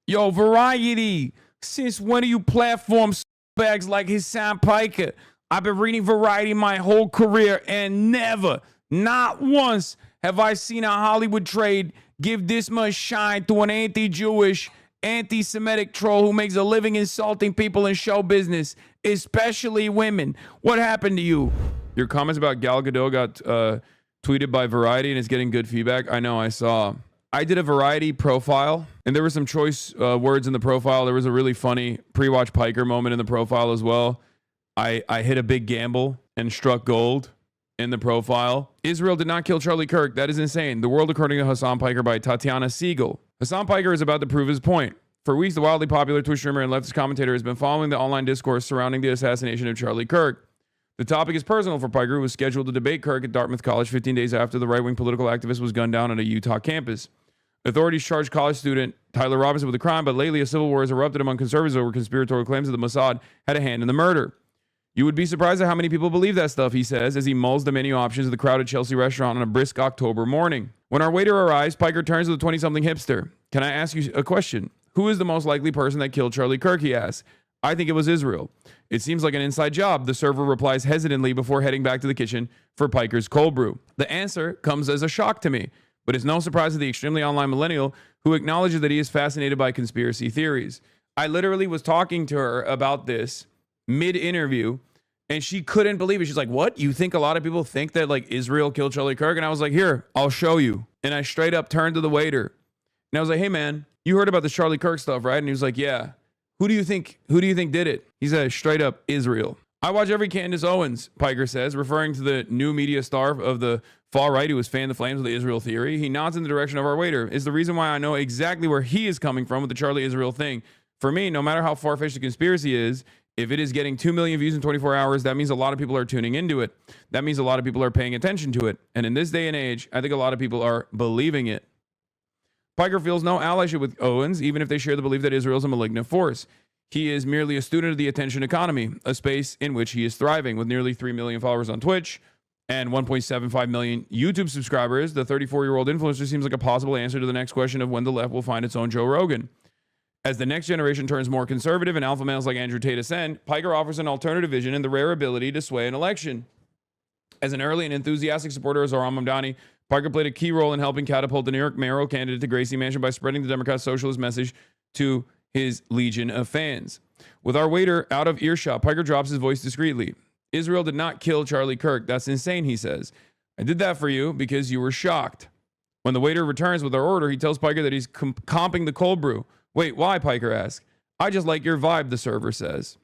Yo, Variety, since when do you platform bags like Hassan Piker? I've been reading Variety my whole career and never, not once, have I seen a Hollywood trade give this much shine to an anti-Jewish, anti-Semitic troll who makes a living insulting people in show business, especially women. What happened to you? Your comments about Gal Gadot got tweeted by Variety and is getting good feedback. I know, I saw. I did a Variety profile, and there were some choice words in the profile. There was a really funny pre-watch Piker moment in the profile as well. I hit a big gamble and struck gold in the profile. Israel did not kill Charlie Kirk. That is insane. The World According to Hasan Piker by Tatiana Siegel. Hasan Piker is about to prove his point. For weeks, the wildly popular Twitch streamer and leftist commentator has been following the online discourse surrounding the assassination of Charlie Kirk. The topic is personal for Piker, who was scheduled to debate Kirk at Dartmouth College 15 days after the right-wing political activist was gunned down on a Utah campus. Authorities charged college student Tyler Robinson with the crime, but lately a civil war has erupted among conservatives over conspiratorial claims that the Mossad had a hand in the murder. You would be surprised at how many people believe that stuff, he says, as he mulls the menu options of the crowded Chelsea restaurant on a brisk October morning. When our waiter arrives, Piker turns to the 20-something hipster. Can I ask you a question? Who is the most likely person that killed Charlie Kirk, he asks. I think it was Israel. It seems like an inside job, the server replies hesitantly before heading back to the kitchen for Piker's cold brew. The answer comes as a shock to me, but it's no surprise to the extremely online millennial who acknowledges that he is fascinated by conspiracy theories. I literally was talking to her about this mid-interview, and she couldn't believe it. She's like, what? You think a lot of people think that like Israel killed Charlie Kirk? And I was like, here, I'll show you. And I straight up turned to the waiter and I was like, hey man, you heard about this Charlie Kirk stuff, right? And he was like, yeah. Who do you think did it? He said straight up Israel. I watch every Candace Owens, Piker says, referring to the new media star of the far right who has fanned the flames of the Israel theory. He nods in the direction of our waiter. Is the reason why I know exactly where he is coming from with the Charlie Israel thing. For me, no matter how far-fetched the conspiracy is, if it is getting 2 million views in 24 hours, that means a lot of people are tuning into it. That means a lot of people are paying attention to it. And in this day and age, I think a lot of people are believing it. Piker feels no allyship with Owens, even if they share the belief that Israel is a malignant force. He is merely a student of the attention economy, a space in which he is thriving. With nearly 3 million followers on Twitch and 1.75 million YouTube subscribers, the 34-year-old influencer seems like a possible answer to the next question of when the left will find its own Joe Rogan. As the next generation turns more conservative and alpha males like Andrew Tate ascend, Piker offers an alternative vision and the rare ability to sway an election. As an early and enthusiastic supporter of Zohran Mamdani, Piker played a key role in helping catapult the New York mayoral candidate to Gracie Mansion by spreading the Democrats' socialist message to his legion of fans. With our waiter out of earshot, Piker drops his voice discreetly. Israel did not kill Charlie Kirk. That's insane, he says. I did that for you because you were shocked. When the waiter returns with our order, he tells Piker that he's comping the cold brew. Wait, why? Piker asks. I just like your vibe, the server says.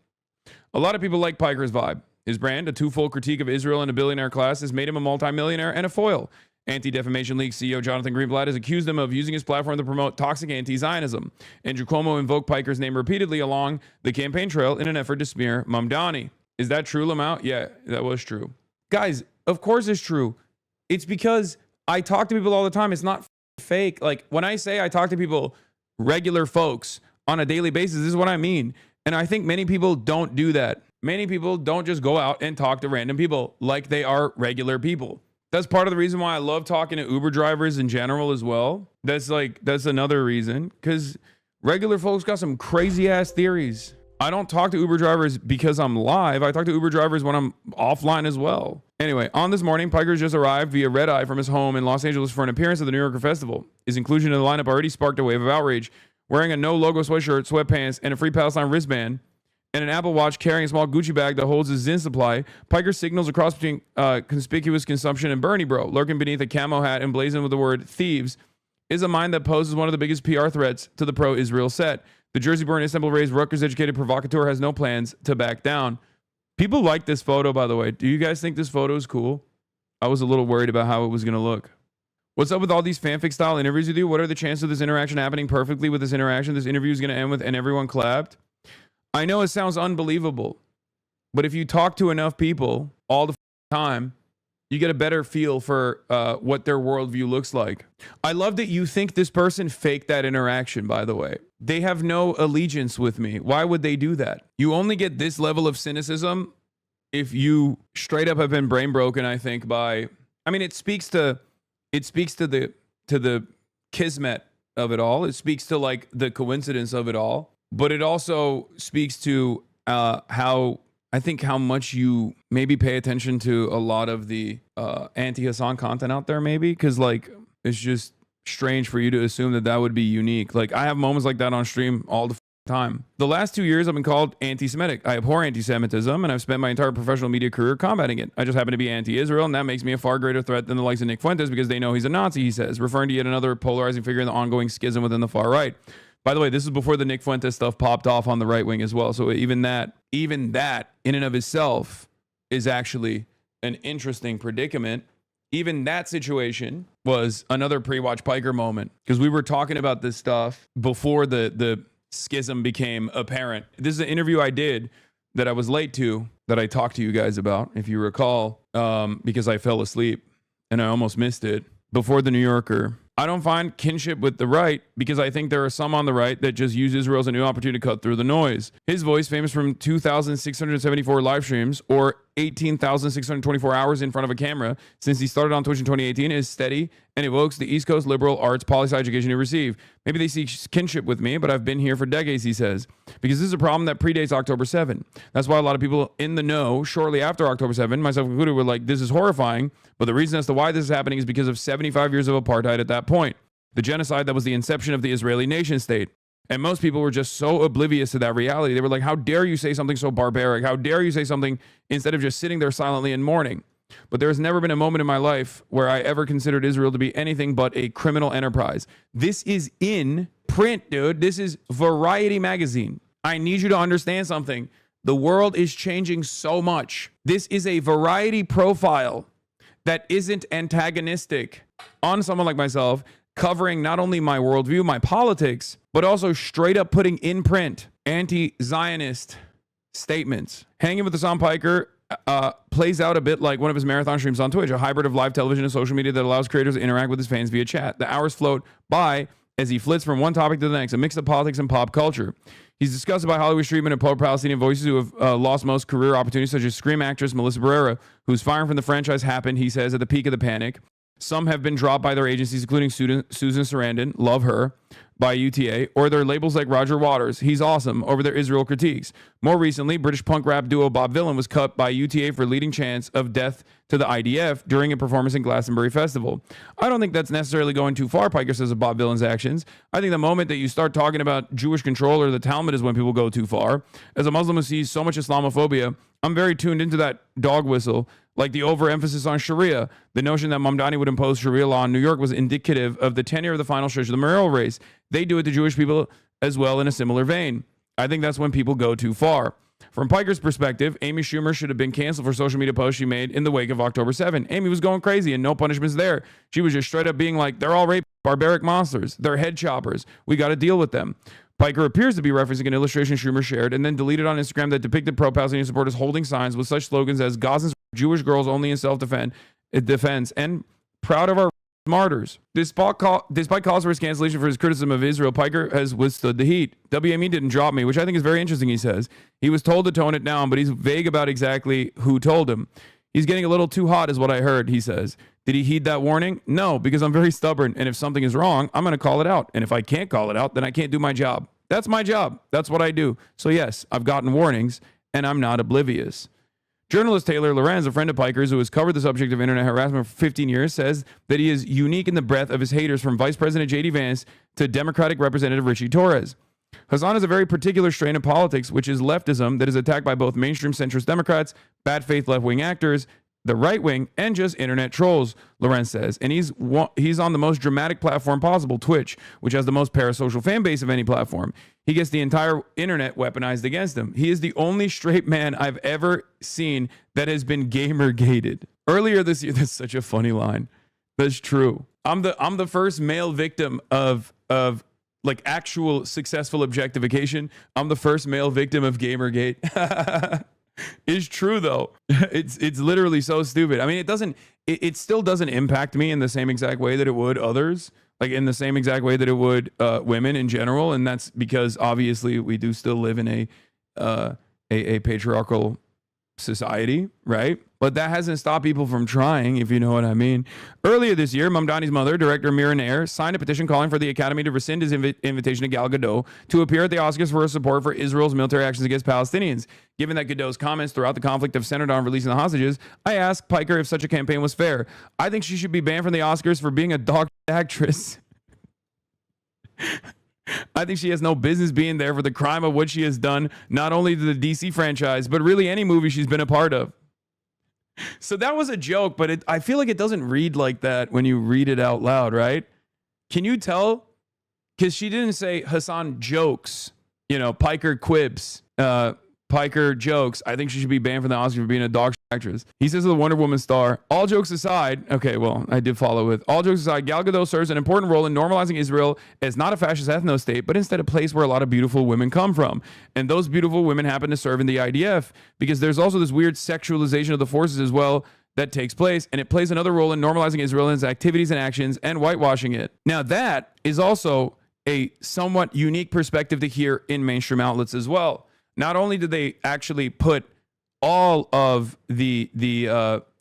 A lot of people like Piker's vibe. His brand, a twofold critique of Israel and a billionaire class, has made him a multimillionaire and a foil. Anti-Defamation League CEO Jonathan Greenblatt has accused him of using his platform to promote toxic anti-Zionism. Andrew Cuomo invoked Piker's name repeatedly along the campaign trail in an effort to smear Mamdani. Is that true, Lamau? Yeah, that was true. Guys, of course it's true. It's because I talk to people all the time. It's not fake. Like when I say I talk to people, regular folks on a daily basis, this is what I mean. And I think many people don't do that. Many people don't just go out and talk to random people like they are regular people. That's part of the reason why I love talking to Uber drivers in general as well. That's another reason, because regular folks got some crazy ass theories. I don't talk to Uber drivers because I'm live. I talk to Uber drivers when I'm offline as well. Anyway, on this morning, Piker's just arrived via red eye from his home in Los Angeles for an appearance at the New Yorker Festival. His inclusion in the lineup already sparked a wave of outrage. Wearing a no logo sweatshirt, sweatpants, and a Free Palestine wristband, and an Apple Watch carrying a small Gucci bag that holds his Zyn supply, Piker signals a cross between conspicuous consumption and Bernie bro. Lurking beneath a camo hat emblazoned with the word thieves is a mind that poses one of the biggest PR threats to the pro-Israel set. The Jersey-born, Istanbul-raised, Rutgers-educated provocateur has no plans to back down. People like this photo, by the way. Do you guys think this photo is cool? I was a little worried about how it was going to look. What's up with all these fanfic-style interviews with you? What are the chances of this interaction happening perfectly with this interaction? This interview is going to end with, and everyone clapped. I know it sounds unbelievable, but if you talk to enough people all the time, you get a better feel for what their worldview looks like. I love that you think this person faked that interaction, by the way. They have no allegiance with me. Why would they do that? You only get this level of cynicism if you straight up have been brain broken, I think, by... I mean, it speaks to the kismet of it all. It speaks to like the coincidence of it all, but it also speaks to how I think how much you maybe pay attention to a lot of the anti-Hasan content out there, maybe, because like it's just strange for you to assume that that would be unique. Like I have moments like that on stream all the time. The last 2 years I've been called anti-Semitic. I abhor anti-Semitism, and I've spent my entire professional media career combating it. I just happen to be anti-Israel, and that makes me a far greater threat than the likes of Nick Fuentes because they know he's a Nazi, he says, referring to yet another polarizing figure in the ongoing schism within the far right. By the way, this is before the Nick Fuentes stuff popped off on the right wing as well. So even that in and of itself is actually an interesting predicament. Even that situation was another pre-watch Piker moment because we were talking about this stuff before the schism became apparent. This is an interview I did that I was late to, that I talked to you guys about, if you recall, because I fell asleep and I almost missed it before the New Yorker. I don't find kinship with the right because I think there are some on the right that just use Israel as a new opportunity to cut through the noise. His voice, famous from 2,674 live streams or 18,624 hours in front of a camera since he started on Twitch in 2018, is steady and evokes the East Coast liberal arts poli-sci education he received. Maybe they seek kinship with me, but I've been here for decades, he says, because this is a problem that predates October 7. That's why a lot of people in the know shortly after October 7, myself included, were like, this is horrifying, but the reason as to why this is happening is because of 75 years of apartheid at that point. The genocide that was the inception of the Israeli nation state. And most people were just so oblivious to that reality. They were like, how dare you say something so barbaric? How dare you say something instead of just sitting there silently and mourning? But there has never been a moment in my life where I ever considered Israel to be anything but a criminal enterprise. This is in print, dude. This is Variety magazine. I need you to understand something. The world is changing so much. This is a Variety profile that isn't antagonistic on someone like myself, covering not only my worldview, my politics, but also straight up putting in print anti-Zionist statements. Hanging with Hasan Piker plays out a bit like one of his marathon streams on Twitch, a hybrid of live television and social media that allows creators to interact with his fans via chat. The hours float by as he flits from one topic to the next, a mix of politics and pop culture. He's discussed about Hollywood's treatment of pro-Palestinian voices who have lost most career opportunities, such as Scream actress Melissa Barrera, whose firing from the franchise happened, he says, at the peak of the panic. Some have been dropped by their agencies, including Susan Sarandon, love her, by UTA, or their labels like Roger Waters, he's awesome, over their Israel critiques. More recently, British punk rap duo Bob Vylan was cut by UTA for leading chance of death to the IDF during a performance in Glastonbury Festival. I don't think that's necessarily going too far, Piker says, of Bob Vylan's actions. I think the moment that you start talking about Jewish control or the Talmud is when people go too far. As a Muslim who sees so much Islamophobia, I'm very tuned into that dog whistle, like the overemphasis on Sharia. The notion that Mamdani would impose Sharia law in New York was indicative of the tenure of the final stretch of the mayoral race. They do it to Jewish people as well in a similar vein. I think that's when people go too far. From Piker's perspective, Amy Schumer should have been canceled for social media posts she made in the wake of October 7. Amy was going crazy and no punishments there. She was just straight up being like, they're all rape barbaric monsters. They're head choppers. We got to deal with them. Piker appears to be referencing an illustration Schumer shared and then deleted on Instagram that depicted pro-Palestinian supporters holding signs with such slogans as Gazans, Jewish girls only in self-defense, and proud of our martyrs. Despite calls for his cancellation for his criticism of Israel, Piker has withstood the heat. WME didn't drop me, which I think is very interesting, he says. He was told to tone it down, but he's vague about exactly who told him. He's getting a little too hot is what I heard, he says. Did he heed that warning? No, because I'm very stubborn, and if something is wrong, I'm going to call it out. And if I can't call it out, then I can't do my job. That's my job. That's what I do. So yes, I've gotten warnings, and I'm not oblivious. Journalist Taylor Lorenz, a friend of Piker's who has covered the subject of internet harassment for 15 years, says that he is unique in the breadth of his haters, from Vice President J.D. Vance to Democratic Representative Richie Torres. Hasan is a very particular strain of politics, which is leftism that is attacked by both mainstream centrist Democrats, bad faith left-wing actors, the right wing, and just internet trolls, Lorenz says. And he's on the most dramatic platform possible, Twitch, which has the most parasocial fan base of any platform. He gets the entire internet weaponized against him. He is the only straight man I've ever seen that has been gamer-gated. Earlier this year, that's such a funny line. That's true. I'm the first male victim of like actual successful objectification. I'm the first male victim of Gamergate. It's true though. It's literally so stupid. I mean, it still doesn't impact me in the same exact way that it would others, like in the same exact way that it would women in general, and that's because obviously we do still live in a patriarchal society, right? but that hasn't stopped people from trying, if you know what I mean. Earlier this year, Mamdani's mother, director Mira Nair, signed a petition calling for the Academy to rescind his invitation to Gal Gadot to appear at the Oscars for support for Israel's military actions against Palestinians. Given that Gadot's comments throughout the conflict have centered on releasing the hostages, I asked Piker if such a campaign was fair. I think she should be banned from the Oscars for being a dog actress. I think she has no business being there for the crime of what she has done, not only to the DC franchise, but really any movie she's been a part of. So that was a joke, but I feel like it doesn't read like that when you read it out loud, right? Can you tell? Because she didn't say Hasan jokes, Piker quibs, Piker jokes. I think she should be banned from the Oscars for being a dog actress. He says to the Wonder Woman star, all jokes aside, okay, well, I did follow with, all jokes aside, Gal Gadot serves an important role in normalizing Israel as not a fascist ethno-state, but instead a place where a lot of beautiful women come from. And those beautiful women happen to serve in the IDF, because there's also this weird sexualization of the forces as well that takes place, and it plays another role in normalizing Israel and its activities and actions and whitewashing it. Now, that is also a somewhat unique perspective to hear in mainstream outlets as well. Not only did they actually put all of the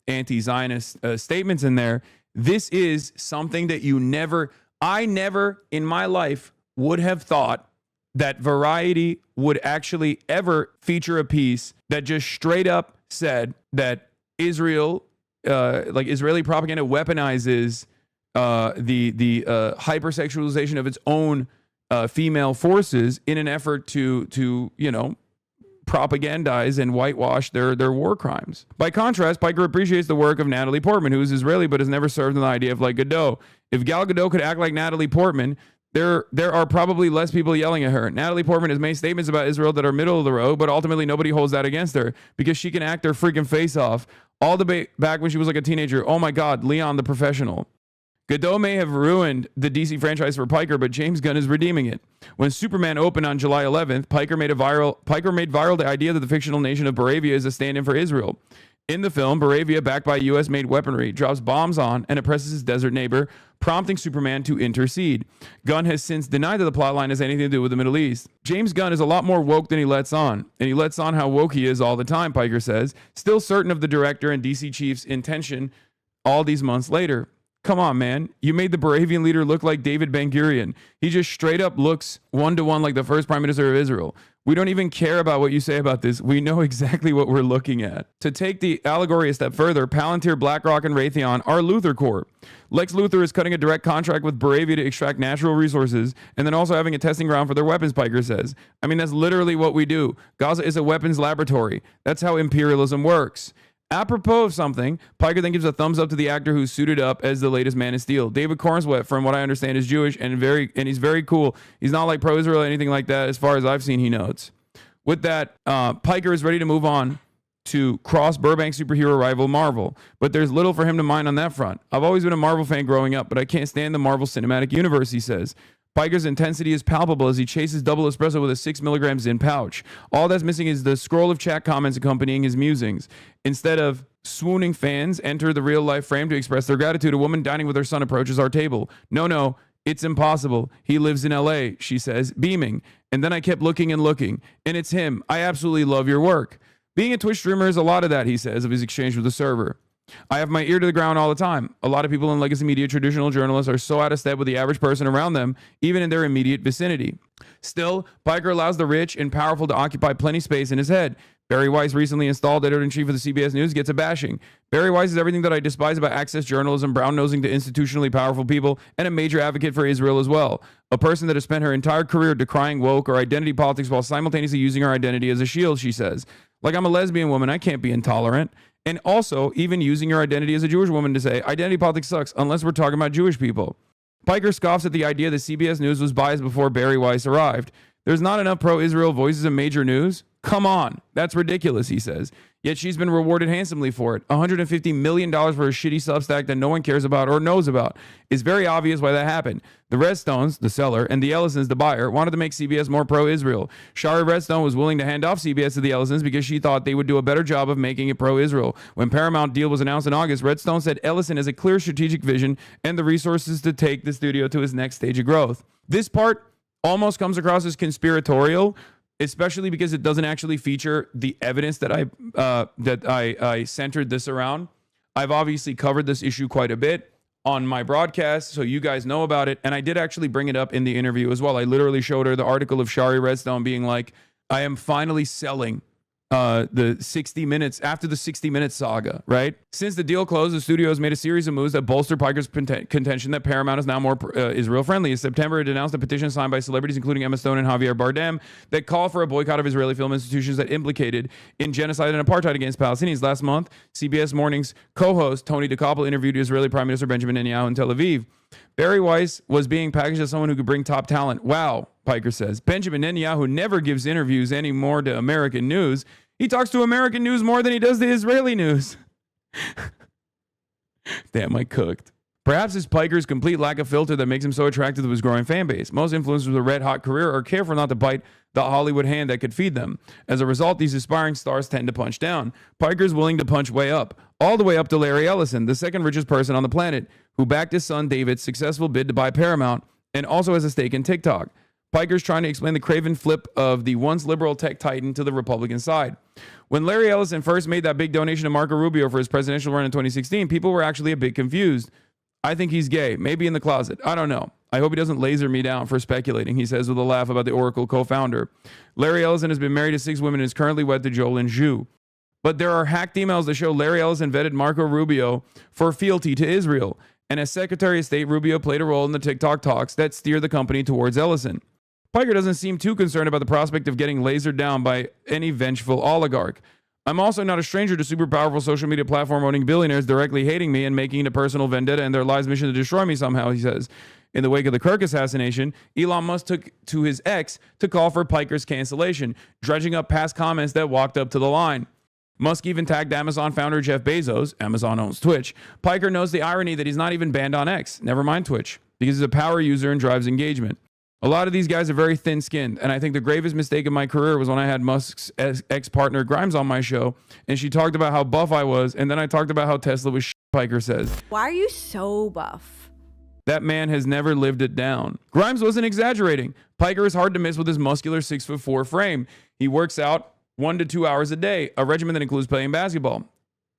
anti-Zionist statements in there, this is something that I never in my life would have thought that Variety would actually ever feature a piece that just straight up said that Israel, Israeli propaganda weaponizes the hypersexualization of its own female forces in an effort to propagandize and whitewash their war crimes. By contrast, Piker appreciates the work of Natalie Portman, who is Israeli but has never served in the IDF like Gadot. If Gal Gadot could act like Natalie Portman, there are probably less people yelling at her. Natalie Portman has made statements about Israel that are middle of the road, but ultimately nobody holds that against her because she can act her freaking face off. All the back when she was like a teenager. Oh my God, Leon the Professional. Gadot may have ruined the DC franchise for Piker, but James Gunn is redeeming it. When Superman opened on July 11th, Piker made viral the idea that the fictional nation of Baravia is a stand-in for Israel. In the film, Baravia, backed by U.S.-made weaponry, drops bombs on and oppresses his desert neighbor, prompting Superman to intercede. Gunn has since denied that the plotline has anything to do with the Middle East. James Gunn is a lot more woke than he lets on, and he lets on how woke he is all the time, Piker says, still certain of the director and DC chief's intention all these months later. Come on, man. You made the Baravian leader look like David Ben-Gurion. He just straight up looks one-to-one like the first prime minister of Israel. We don't even care about what you say about this. We know exactly what we're looking at. To take the allegory a step further, Palantir, BlackRock, and Raytheon are Luthor Corp. Lex Luthor is cutting a direct contract with Baravia to extract natural resources and then also having a testing ground for their weapons, Piker says. I mean, that's literally what we do. Gaza is a weapons laboratory. That's how imperialism works. Apropos of something, Piker then gives a thumbs up to the actor who's suited up as the latest Man of Steel. David Cornswet, from what I understand, is Jewish and he's very cool. He's not like pro-Israel or anything like that, as far as I've seen, he notes. With that, Piker is ready to move on to cross Burbank superhero rival Marvel, but there's little for him to mind on that front. I've always been a Marvel fan growing up, but I can't stand the Marvel Cinematic Universe, he says. Piker's intensity is palpable as he chases double espresso with a 6 milligram Zyn pouch. All that's missing is the scroll of chat comments accompanying his musings. Instead of swooning fans enter the real-life frame to express their gratitude, a woman dining with her son approaches our table. No, it's impossible. He lives in LA, she says, beaming. And then I kept looking and looking, and it's him. I absolutely love your work. Being a Twitch streamer is a lot of that, he says, of his exchange with the server. I have my ear to the ground all the time. A lot of people in legacy media, traditional journalists, are so out of step with the average person around them, even in their immediate vicinity. Still, Piker allows the rich and powerful to occupy plenty space in his head. Barry Weiss, recently installed editor-in-chief of the CBS News, gets a bashing. Barry Weiss is everything that I despise about access journalism, brown-nosing to institutionally powerful people, and a major advocate for Israel as well. A person that has spent her entire career decrying woke or identity politics while simultaneously using her identity as a shield, she says. Like, I'm a lesbian woman, I can't be intolerant. And also, even using your identity as a Jewish woman to say, identity politics sucks, unless we're talking about Jewish people. Piker scoffs at the idea that CBS News was biased before Barry Weiss arrived. There's not enough pro-Israel voices in major news? Come on, that's ridiculous, he says. Yet she's been rewarded handsomely for it. $150 million for a shitty Substack that no one cares about or knows about. It's very obvious why that happened. The Redstones, the seller, and the Ellisons, the buyer, wanted to make CBS more pro-Israel. Shari Redstone was willing to hand off CBS to the Ellisons because she thought they would do a better job of making it pro-Israel. When Paramount deal was announced in August, Redstone said Ellison has a clear strategic vision and the resources to take the studio to its next stage of growth. This part almost comes across as conspiratorial, especially because it doesn't actually feature the evidence that I centered this around. I've obviously covered this issue quite a bit on my broadcast, so you guys know about it. And I did actually bring it up in the interview as well. I literally showed her the article of Shari Redstone being like, I am finally selling the 60 Minutes after the 60 Minutes saga, right? Since the deal closed, the studio has made a series of moves that bolster Piker's contention that Paramount is now more Israel friendly. In September, it announced a petition signed by celebrities, including Emma Stone and Javier Bardem, that call for a boycott of Israeli film institutions that implicated in genocide and apartheid against Palestinians. Last month, CBS Morning's co-host Tony DeCoppel interviewed Israeli Prime Minister Benjamin Netanyahu in Tel Aviv. Barry Weiss was being packaged as someone who could bring top talent. Wow, Piker says. Benjamin Netanyahu never gives interviews anymore to American news. He talks to American news more than he does to Israeli news. Damn, I cooked. Perhaps it's Piker's complete lack of filter that makes him so attractive to his growing fan base. Most influencers with a red-hot career are careful not to bite the Hollywood hand that could feed them. As a result, these aspiring stars tend to punch down. Piker's willing to punch way up, all the way up to Larry Ellison, the second richest person on the planet, who backed his son David's successful bid to buy Paramount and also has a stake in TikTok. Piker's trying to explain the craven flip of the once liberal tech titan to the Republican side. When Larry Ellison first made that big donation to Marco Rubio for his presidential run in 2016, people were actually a bit confused. I think he's gay, maybe in the closet. I don't know. I hope he doesn't laser me down for speculating, he says with a laugh about the Oracle co-founder. Larry Ellison has been married to 6 women and is currently wed to Jolyn Zhu. But there are hacked emails that show Larry Ellison vetted Marco Rubio for fealty to Israel. And as Secretary of State, Rubio played a role in the TikTok talks that steered the company towards Ellison. Piker doesn't seem too concerned about the prospect of getting lasered down by any vengeful oligarch. I'm also not a stranger to super powerful social media platform owning billionaires directly hating me and making it a personal vendetta and their lives' mission to destroy me somehow, he says. In the wake of the Kirk assassination, Elon Musk took to his X to call for Piker's cancellation, dredging up past comments that walked up to the line. Musk even tagged Amazon founder Jeff Bezos. Amazon owns Twitch. Piker knows the irony that he's not even banned on X, never mind Twitch, because he's a power user and drives engagement. A lot of these guys are very thin-skinned, and I think the gravest mistake of my career was when I had Musk's ex-partner Grimes on my show, and she talked about how buff I was, and then I talked about how Tesla was shit, Piker says. Why are you so buff? That man has never lived it down. Grimes wasn't exaggerating. Piker is hard to miss with his muscular 6'4" frame. He works out 1 to 2 hours a day, a regimen that includes playing basketball.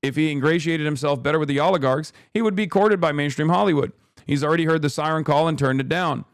If he ingratiated himself better with the oligarchs, he would be courted by mainstream Hollywood. He's already heard the siren call and turned it down.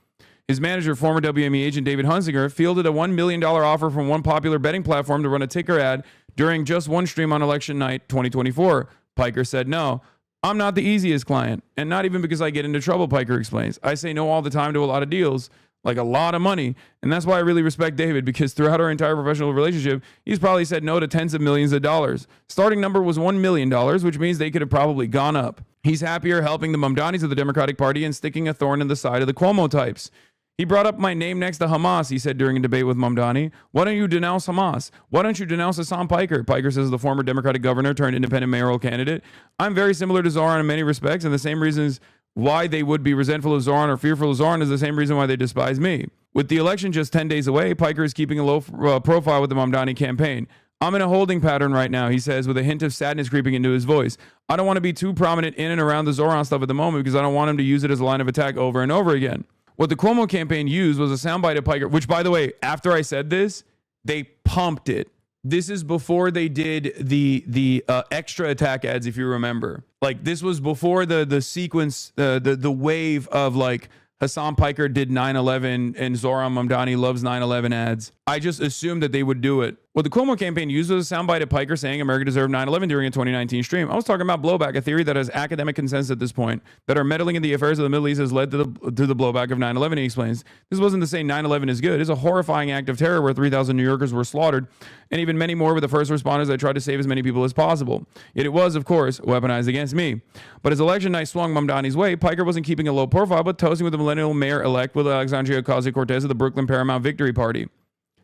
His manager, former WME agent David Hunsinger, fielded a $1 million offer from one popular betting platform to run a ticker ad during just one stream on election night 2024. Piker said no. I'm not the easiest client, and not even because I get into trouble, Piker explains. I say no all the time to a lot of deals, like a lot of money, and that's why I really respect David, because throughout our entire professional relationship, he's probably said no to tens of millions of dollars. Starting number was $1 million, which means they could have probably gone up. He's happier helping the Mamdanis of the Democratic Party and sticking a thorn in the side of the Cuomo types. He brought up my name next to Hamas, he said during a debate with Mamdani. Why don't you denounce Hamas? Why don't you denounce Hasan Piker? Piker says the former Democratic governor turned independent mayoral candidate. I'm very similar to Zoran in many respects, and the same reasons why they would be resentful of Zoran or fearful of Zoran is the same reason why they despise me. With the election just 10 days away, Piker is keeping a low profile with the Mamdani campaign. I'm in a holding pattern right now, he says, with a hint of sadness creeping into his voice. I don't want to be too prominent in and around the Zoran stuff at the moment because I don't want him to use it as a line of attack over and over again. What the Cuomo campaign used was a soundbite of Piker, which, by the way, after I said this, they pumped it. This is before they did the extra attack ads, if you remember. Like, this was before the sequence, the wave of, like, Hasan Piker did 9/11 and Zoran Mamdani loves 9/11 ads. I just assumed that they would do it. What the Cuomo campaign used was a soundbite of Piker saying America deserved 9/11 during a 2019 stream. I was talking about blowback, a theory that has academic consensus at this point, that our meddling in the affairs of the Middle East has led to the blowback of 9/11, he explains. This wasn't to say 9/11 is good. It's a horrifying act of terror where 3,000 New Yorkers were slaughtered, and even many more with the first responders that tried to save as many people as possible. Yet it was, of course, weaponized against me. But as election night swung Mamdani's way, Piker wasn't keeping a low profile, but toasting with the millennial mayor-elect with Alexandria Ocasio-Cortez of the Brooklyn Paramount Victory Party.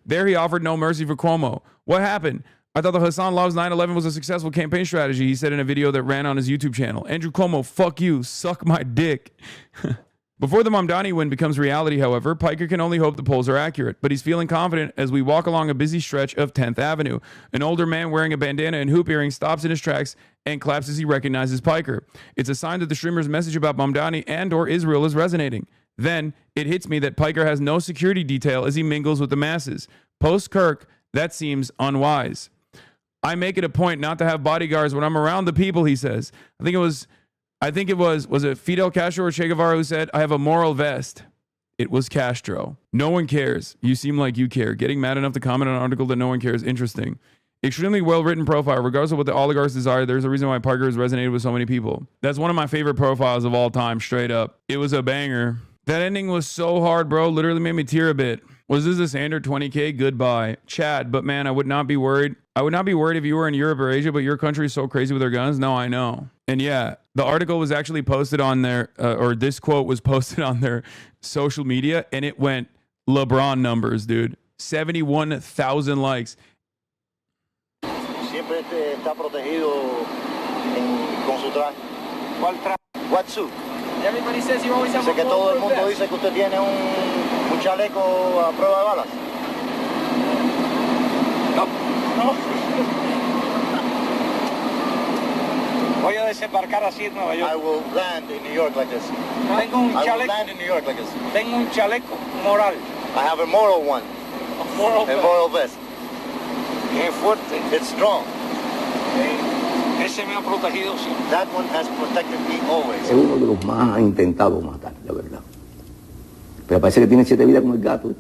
There he offered no mercy for Cuomo. What happened? I thought the Hasan Loves 9/11 was a successful campaign strategy, he said in a video that ran on his YouTube channel. Andrew Cuomo, fuck you, suck my dick. Before the Mamdani win becomes reality, however, Piker can only hope the polls are accurate, but he's feeling confident as we walk along a busy stretch of 10th Avenue. An older man wearing a bandana and hoop earrings stops in his tracks and claps as he recognizes Piker. It's a sign that the streamer's message about Mamdani and or Israel is resonating. Then, it hits me that Piker has no security detail as he mingles with the masses. Post Kirk, that seems unwise. I make it a point not to have bodyguards when I'm around the people, he says. I think it was it Fidel Castro or Che Guevara who said, I have a moral vest? It was Castro. No one cares. You seem like you care. Getting mad enough to comment on an article that no one cares. Interesting. Extremely well-written profile. Regardless of what the oligarchs desire, there's a reason why Parker has resonated with so many people. That's one of my favorite profiles of all time, straight up. It was a banger. That ending was so hard, bro. Literally made me tear a bit. Was this a standard 20K? Goodbye. Chad, but man, I would not be worried. I would not be worried if you were in Europe or Asia, but your country is so crazy with their guns. No, I know. And yeah, the article was actually posted on their, or this quote was posted on their social media, and it went LeBron numbers, dude. 71,000 likes. Siempre está protegido con su traje. ¿Cuál traje? What suit? Everybody says you always have a que todo el mundo dice que usted tiene un chaleco a prueba de balas. No. No. Voy a desembarcar así en Nueva York. I will land in New York like this. Tengo un chaleco. I will land in New York like this. Tengo un chaleco moral. I have a moral one. A moral vest. Qué fuerte. It's strong. Ese me ha protegido siempre. That one has protected me always. Es uno de los más intentados matar, la verdad. Pero parece que tiene 7 vidas como el gato.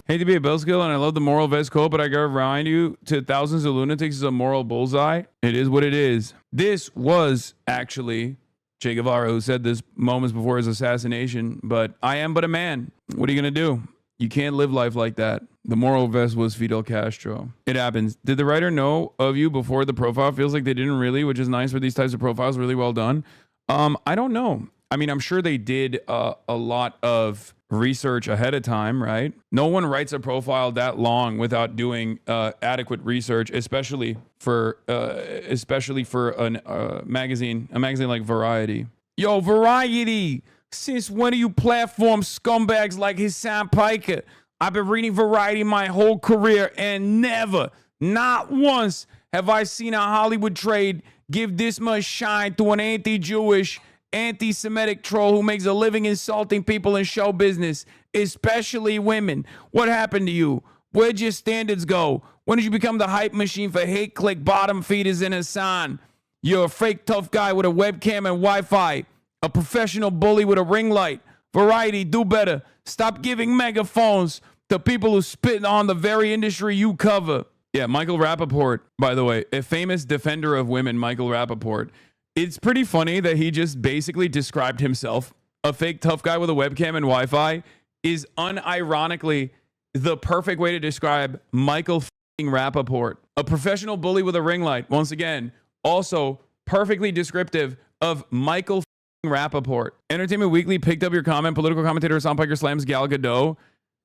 Hate to be a Billskill, and I love the moral vest quote, but I gotta remind you, to thousands of lunatics, is a moral bullseye. It is what it is. This was actually Che Guevara who said this moments before his assassination, but I am but a man. What are you gonna do? You can't live life like that. The moral vest was Fidel Castro. It happens. Did the writer know of you before the profile? Feels like they didn't really, which is nice for these types of profiles. Really well done. I don't know. I mean, I'm sure they did a lot of research ahead of time, right? No one writes a profile that long without doing adequate research, especially for a magazine like Variety. Yo, Variety. Since when do you platform scumbags like HasanAbi's? I've been reading Variety my whole career, and never, not once, have I seen a Hollywood trade give this much shine to an anti-Jewish, anti-Semitic troll who makes a living insulting people in show business, especially women. What happened to you? Where'd your standards go? When did you become the hype machine for hate click bottom feeders in Hasan? You're a fake tough guy with a webcam and Wi-Fi. A professional bully with a ring light. Variety, do better. Stop giving megaphones to people who spit on the very industry you cover. Yeah, Michael Rappaport, by the way, a famous defender of women, Michael Rappaport. It's pretty funny that he just basically described himself. A fake tough guy with a webcam and Wi-Fi is unironically the perfect way to describe Michael Rappaport. A professional bully with a ring light. Once again, also perfectly descriptive of Michael Rappaport. Entertainment Weekly picked up your comment. Political commentator Hasan Piker slams Gal Gadot,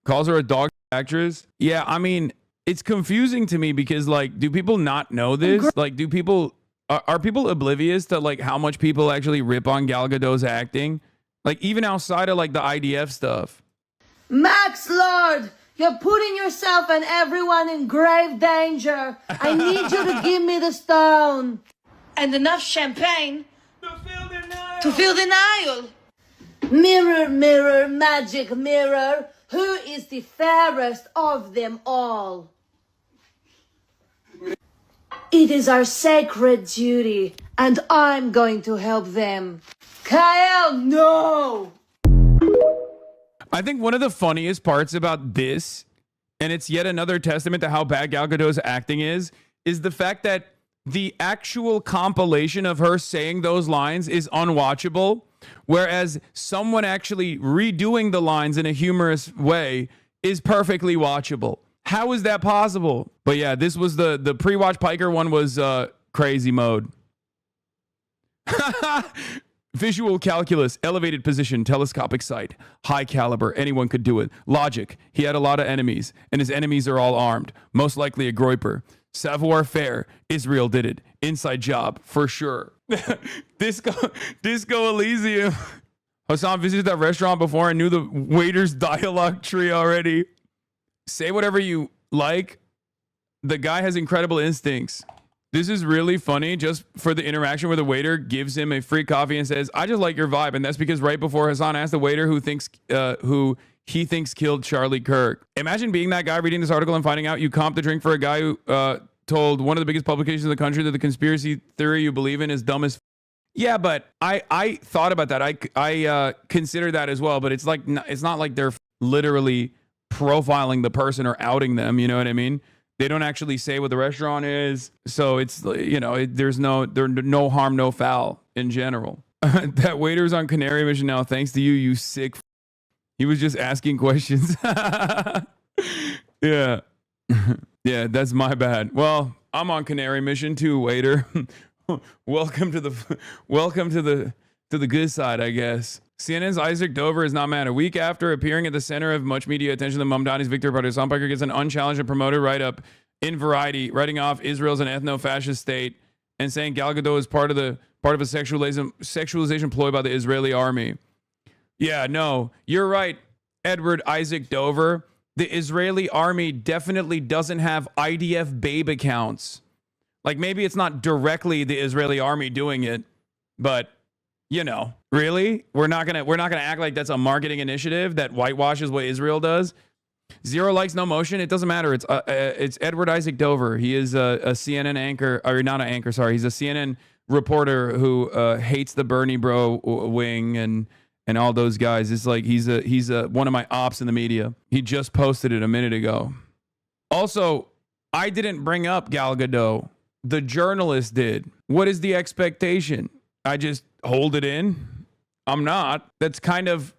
calls her a dog actress. Yeah, I mean, it's confusing to me because, like, do people not know this? Like, do people are people oblivious to like how much people actually rip on Gal Gadot's acting? Like, even outside of like the IDF stuff. Max Lord, you're putting yourself and everyone in grave danger. I need you to give me the stone and enough champagne to feel denial. Mirror, mirror, magic mirror, who is the fairest of them all? It is our sacred duty, and I'm going to help them. Kyle, no! I think one of the funniest parts about this, and it's yet another testament to how bad Gal Gadot's acting is the fact that the actual compilation of her saying those lines is unwatchable, whereas someone actually redoing the lines in a humorous way is perfectly watchable. How is that possible? But yeah, this was the pre-watch Piker one was crazy mode. Visual calculus, elevated position, telescopic sight, high caliber, anyone could do it. Logic, he had a lot of enemies, and his enemies are all armed, most likely a Groiper. Savoir faire, Israel did it. Inside job, for sure. Disco Elysium. Hasan visited that restaurant before and knew the waiter's dialogue tree already. Say whatever you like. The guy has incredible instincts. This is really funny just for the interaction where the waiter gives him a free coffee and says, I just like your vibe. And that's because right before Hasan asked the waiter who he thinks killed Charlie Kirk. Imagine being that guy reading this article and finding out you comped the drink for a guy who told one of the biggest publications in the country that the conspiracy theory you believe in is dumb as yeah, but I thought about that. I consider that as well, but it's like it's not like they're literally profiling the person or outing them, you know what I mean? They don't actually say what the restaurant is. So it's, you know, there's no harm, no foul in general. That waiter's on Canary mission now. Thanks to you, you sick. He was just asking questions. Yeah. Yeah, that's my bad. Well, I'm on Canary mission too, waiter. Welcome to the good side, I guess. CNN's Isaac Dover is not mad. A week after appearing at the center of much media attention, the Mamdani's victory party, Hasan gets an unchallenged and promoted write-up in Variety, writing off Israel's an ethno-fascist state and saying Gal Gadot is part of a sexualization ploy by the Israeli army. Yeah, no, you're right, Edward Isaac Dover. The Israeli army definitely doesn't have IDF babe accounts. Like, maybe it's not directly the Israeli army doing it, but you know, really? We're not gonna act like that's a marketing initiative that whitewashes what Israel does. Zero likes, no motion. It doesn't matter. It's Edward Isaac Dover. He is a CNN anchor, or not an anchor. Sorry, he's a CNN reporter who hates the Bernie bro wing and all those guys. It's like he's one of my ops in the media. He just posted it a minute ago. Also, I didn't bring up Gal Gadot. The journalist did. What is the expectation? I just hold it in? I'm not. That's kind of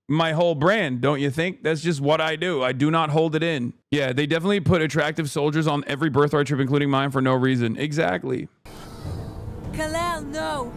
my whole brand, don't you think? That's just what I do. I do not hold it in. Yeah, they definitely put attractive soldiers on every birthright trip, including mine, for no reason. Exactly. Kalel, no.